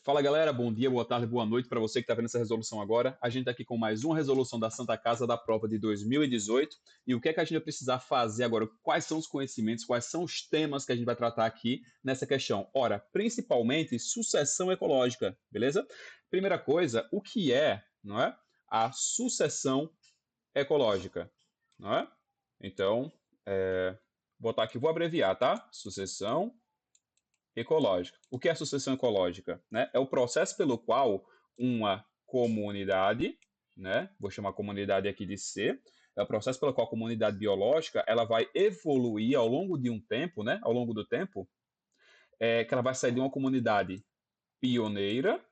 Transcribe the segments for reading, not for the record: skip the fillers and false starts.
Fala galera, bom dia, boa tarde, boa noite para você que está vendo essa resolução agora. A gente está aqui com mais uma resolução da Santa Casa da prova de 2018. E o que é que a gente vai precisar fazer agora? Quais são os conhecimentos, quais são os temas que a gente vai tratar aqui nessa questão? Ora, principalmente sucessão ecológica, beleza? Primeira coisa, o que é, não é? A sucessão ecológica, não é? Então, botar aqui, vou abreviar, tá? Sucessão ecológica. O que é a sucessão ecológica? Né? É o processo pelo qual uma comunidade, né? Vou chamar a comunidade aqui de C, é o processo pelo qual a comunidade biológica ela vai evoluir ao longo de um tempo, né? Ao longo do tempo, que ela vai sair de uma comunidade pioneira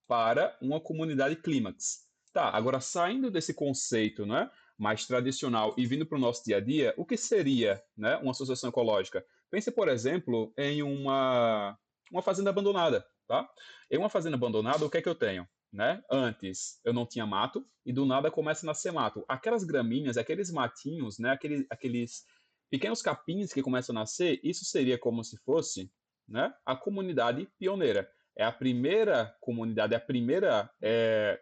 para uma comunidade clímax. Tá, agora saindo desse conceito, né, mais tradicional e vindo para o nosso dia a dia, o que seria, né, uma associação ecológica? Pense, por exemplo, em uma fazenda abandonada, tá? Em uma fazenda abandonada, o que é que eu tenho? Né? Antes eu não tinha mato e do nada começa a nascer mato. Aquelas gramíneas, aqueles matinhos, né, aqueles pequenos capins que começam a nascer, isso seria como se fosse, né, a comunidade pioneira. É a primeira comunidade, é a primeira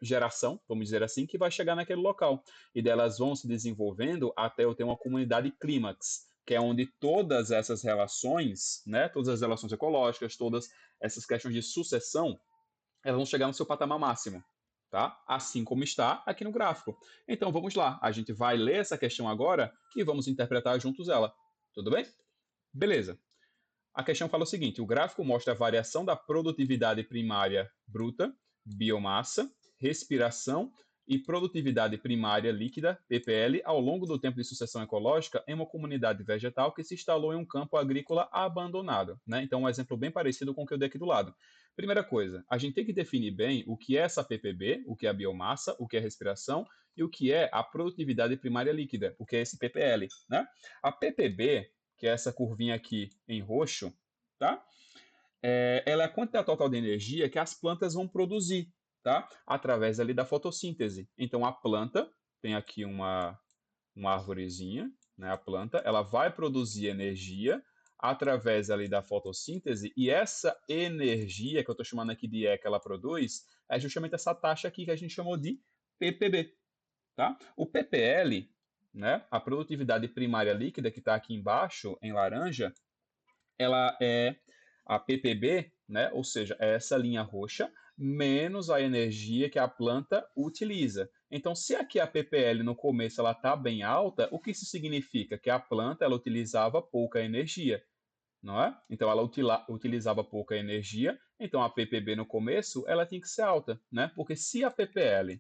geração, vamos dizer assim, que vai chegar naquele local. E delas vão se desenvolvendo até eu ter uma comunidade clímax, que é onde todas essas relações, né, todas as relações ecológicas, todas essas questões de sucessão, elas vão chegar no seu patamar máximo. Tá? Assim como está aqui no gráfico. Então vamos lá, a gente vai ler essa questão agora e vamos interpretar juntos ela. Tudo bem? Beleza. A questão fala o seguinte: o gráfico mostra a variação da produtividade primária bruta, biomassa, respiração e produtividade primária líquida, PPL, ao longo do tempo de sucessão ecológica em uma comunidade vegetal que se instalou em um campo agrícola abandonado. Né? Então, um exemplo bem parecido com o que eu dei aqui do lado. Primeira coisa, a gente tem que definir bem o que é essa PPB, o que é a biomassa, o que é a respiração e o que é a produtividade primária líquida, o que é esse PPL. Né? A PPB, que é essa curvinha aqui em roxo, tá? Ela é a quantidade total de energia que as plantas vão produzir, tá? Através ali da fotossíntese. Então a planta tem aqui uma arvorezinha, né? A planta, ela vai produzir energia através ali da fotossíntese e essa energia que eu estou chamando aqui de E que ela produz é justamente essa taxa aqui que a gente chamou de ppb, tá? O ppl, né? A produtividade primária líquida que está aqui embaixo em laranja, ela é a ppb, né? Ou seja, é essa linha roxa, menos a energia que a planta utiliza. Então, se aqui a ppl no começo ela está bem alta, o que isso significa? Que a planta ela utilizava pouca energia, não é? Então, ela utilizava pouca energia, então a ppb no começo ela tem que ser alta, né? Porque se a ppl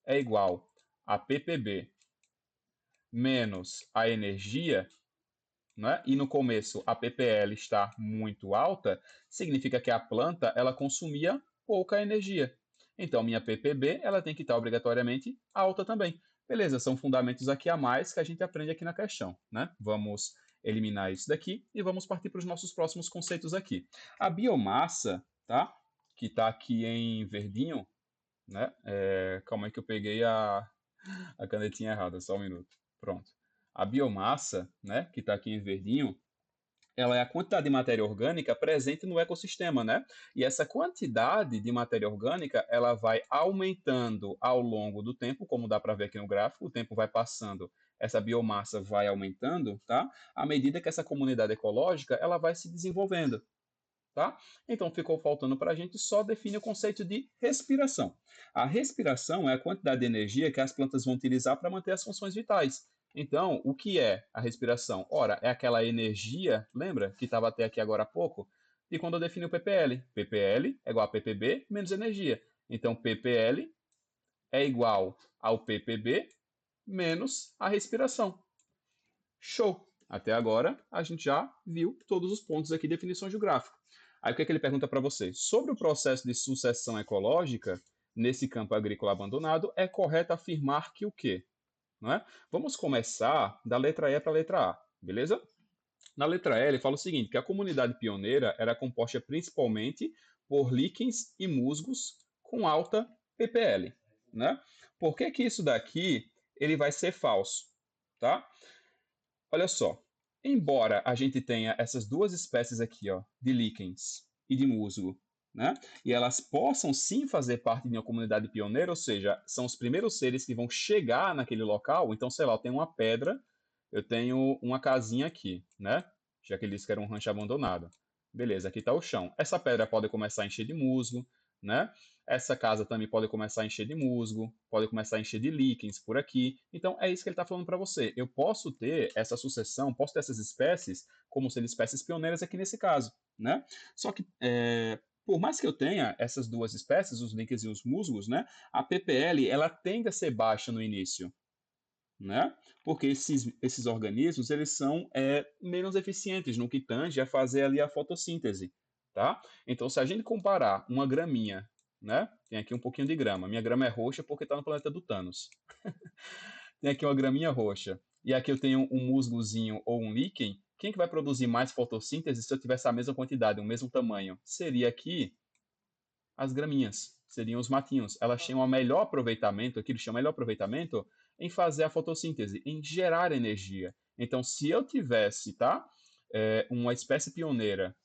é igual a ppb menos a energia, né? E no começo a ppl está muito alta, significa que a planta ela consumia pouca energia. Então, minha ppb ela tem que estar obrigatoriamente alta também. Beleza, são fundamentos aqui a mais que a gente aprende aqui na questão. Né? Vamos eliminar isso daqui e vamos partir para os nossos próximos conceitos aqui. A biomassa, tá? Que está aqui em verdinho, né? Calma aí que eu peguei a canetinha errada, só um minuto. Pronto. A biomassa, né, que está aqui em verdinho, ela é a quantidade de matéria orgânica presente no ecossistema, né? E essa quantidade de matéria orgânica, ela vai aumentando ao longo do tempo, como dá para ver aqui no gráfico, o tempo vai passando, essa biomassa vai aumentando, tá? À medida que essa comunidade ecológica, ela vai se desenvolvendo, tá? Então ficou faltando para a gente só definir o conceito de respiração. A respiração é a quantidade de energia que as plantas vão utilizar para manter as funções vitais. Então, o que é a respiração? Ora, é aquela energia, lembra, que estava até aqui agora há pouco? E quando eu defino o ppl, ppl é igual a ppb menos energia. Então, ppl é igual ao ppb menos a respiração. Show! Até agora, a gente já viu todos os pontos aqui, definições do gráfico. Aí o que, é que ele pergunta para você? Sobre o processo de sucessão ecológica nesse campo agrícola abandonado, é correto afirmar que o quê? Não é? Vamos começar da letra E para a letra A, beleza? Na letra E, ele fala o seguinte, que a comunidade pioneira era composta principalmente por líquens e musgos com alta ppl. Né? Por que, que isso daqui ele vai ser falso? Tá? Olha só, embora a gente tenha essas duas espécies aqui, ó, de líquens e de musgo, né? E elas possam sim fazer parte de uma comunidade pioneira, ou seja, são os primeiros seres que vão chegar naquele local. Então, sei lá, eu tenho uma pedra, eu tenho uma casinha aqui, né? Já que ele disse que era um rancho abandonado. Beleza, aqui está o chão. Essa pedra pode começar a encher de musgo, né? Essa casa também pode começar a encher de musgo, pode começar a encher de líquens por aqui. Então é isso que ele está falando para você. Eu posso ter essa sucessão, posso ter essas espécies como sendo espécies pioneiras aqui nesse caso, né? Só que por mais que eu tenha essas duas espécies, os líquens e os musgos, né? A ppl ela tende a ser baixa no início, né? Porque esses organismos eles são menos eficientes no que tange a fazer ali a fotossíntese, tá? Então, se a gente comparar uma graminha, né? Tem aqui um pouquinho de grama. Minha grama é roxa porque está no planeta do Thanos. Tem aqui uma graminha roxa. E aqui eu tenho um musgozinho ou um líquen. Quem que vai produzir mais fotossíntese se eu tivesse a mesma quantidade, o mesmo tamanho? Seria aqui as graminhas, seriam os matinhos. Elas têm um melhor aproveitamento, aqui eles chamam melhor aproveitamento, em fazer a fotossíntese, em gerar energia. Então, se eu tivesse, tá, uma espécie pioneira,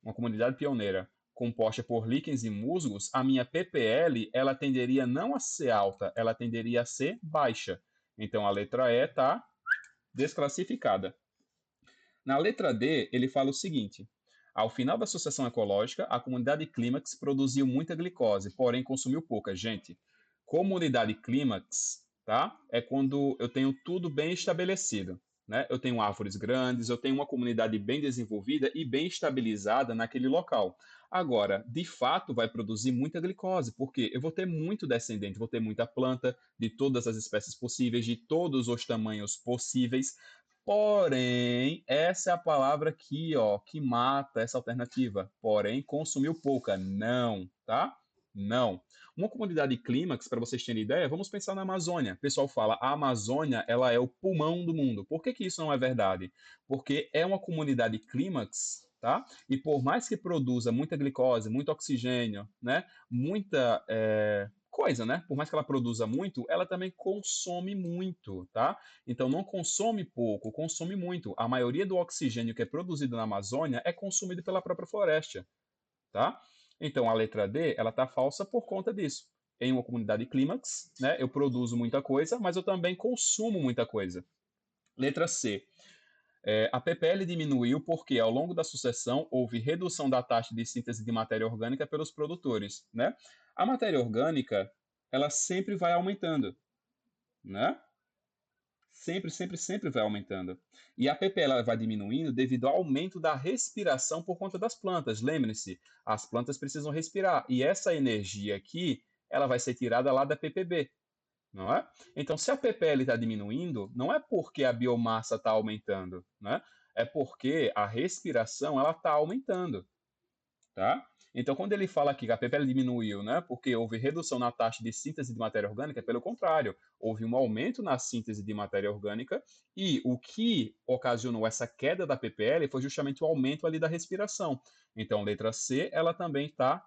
uma comunidade pioneira, composta por líquens e musgos, a minha ppl, ela tenderia não a ser alta, ela tenderia a ser baixa. Então, a letra E está desclassificada. Na letra D, ele fala o seguinte: ao final da associação ecológica, a comunidade clímax produziu muita glicose, porém consumiu pouca. Gente, comunidade clímax, tá? É quando eu tenho tudo bem estabelecido, né? Eu tenho árvores grandes, eu tenho uma comunidade bem desenvolvida e bem estabilizada naquele local. Agora, de fato, vai produzir muita glicose, porque eu vou ter muito descendente, vou ter muita planta de todas as espécies possíveis, de todos os tamanhos possíveis. Porém, essa é a palavra aqui, ó, que mata essa alternativa. Porém, consumiu pouca. Não, tá? Não. Uma comunidade clímax, para vocês terem ideia, vamos pensar na Amazônia. O pessoal fala, a Amazônia, ela é o pulmão do mundo. Por que que isso não é verdade? Porque é uma comunidade clímax, tá? E por mais que produza muita glicose, muito oxigênio, né? Muita coisa, né? Por mais que ela produza muito, ela também consome muito, tá? Então não consome pouco, consome muito. A maioria do oxigênio que é produzido na Amazônia é consumido pela própria floresta, tá? Então a letra D, ela tá falsa por conta disso. Em uma comunidade clímax, né, eu produzo muita coisa, mas eu também consumo muita coisa. Letra C. A ppl diminuiu porque, ao longo da sucessão, houve redução da taxa de síntese de matéria orgânica pelos produtores, né? A matéria orgânica, ela sempre vai aumentando, né? Sempre, sempre, sempre vai aumentando. E a ppl vai diminuindo devido ao aumento da respiração por conta das plantas. Lembre-se, as plantas precisam respirar. E essa energia aqui, ela vai ser tirada lá da ppb, não é? Então, se a ppl está diminuindo, não é porque a biomassa está aumentando, né? É porque a respiração ela está aumentando, tá? Então, quando ele fala aqui que a ppl diminuiu, né, porque houve redução na taxa de síntese de matéria orgânica, pelo contrário, houve um aumento na síntese de matéria orgânica e o que ocasionou essa queda da ppl foi justamente o aumento ali da respiração. Então, letra C, ela também está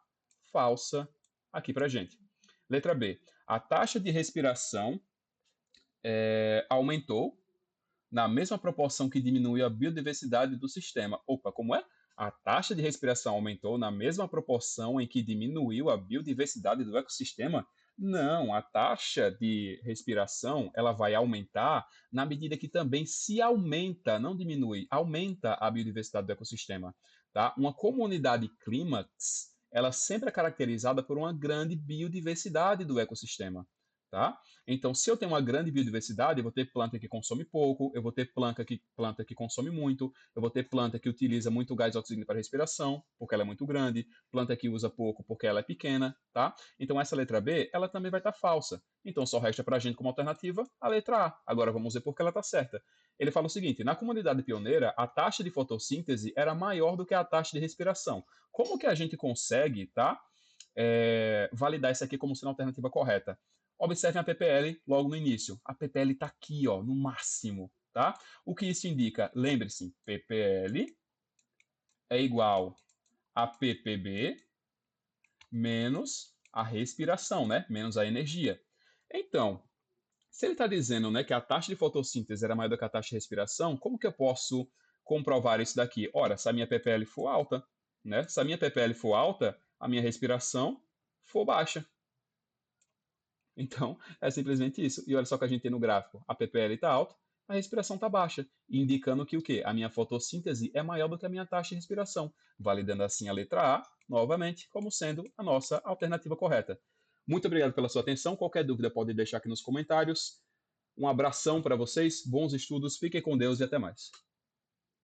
falsa aqui para gente. Letra B, a taxa de respiração aumentou na mesma proporção que diminuiu a biodiversidade do sistema. Opa, como é? A taxa de respiração aumentou na mesma proporção em que diminuiu a biodiversidade do ecossistema? Não, a taxa de respiração ela vai aumentar na medida que também se aumenta, não diminui, aumenta a biodiversidade do ecossistema. Tá? Uma comunidade clímax, ela sempre é caracterizada por uma grande biodiversidade do ecossistema. Tá? Então, se eu tenho uma grande biodiversidade, eu vou ter planta que consome pouco, eu vou ter planta que consome muito, eu vou ter planta que utiliza muito gás oxigênio para respiração, porque ela é muito grande, planta que usa pouco porque ela é pequena, tá? Então, essa letra B, ela também vai estar falsa. Então, só resta para a gente como alternativa a letra A. Agora, vamos ver por que ela está certa. Ele fala o seguinte, na comunidade pioneira, a taxa de fotossíntese era maior do que a taxa de respiração. Como que a gente consegue, tá? Validar isso aqui como sendo a alternativa correta? Observem a ppl logo no início. A ppl está aqui, ó, no máximo, tá? O que isso indica? Lembre-se, ppl é igual a ppb menos a respiração, né? Menos a energia. Então, se ele está dizendo, né, que a taxa de fotossíntese era maior do que a taxa de respiração, como que eu posso comprovar isso daqui? Ora, se a minha ppl for alta, né? Se a minha PPL for alta, a minha respiração for baixa. Então, é simplesmente isso. E olha só que a gente tem no gráfico. A PPL está alta, a respiração está baixa, indicando que o quê? A minha fotossíntese é maior do que a minha taxa de respiração, validando assim a letra A, novamente, como sendo a nossa alternativa correta. Muito obrigado pela sua atenção. Qualquer dúvida pode deixar aqui nos comentários. Um abração para vocês, bons estudos, fiquem com Deus e até mais.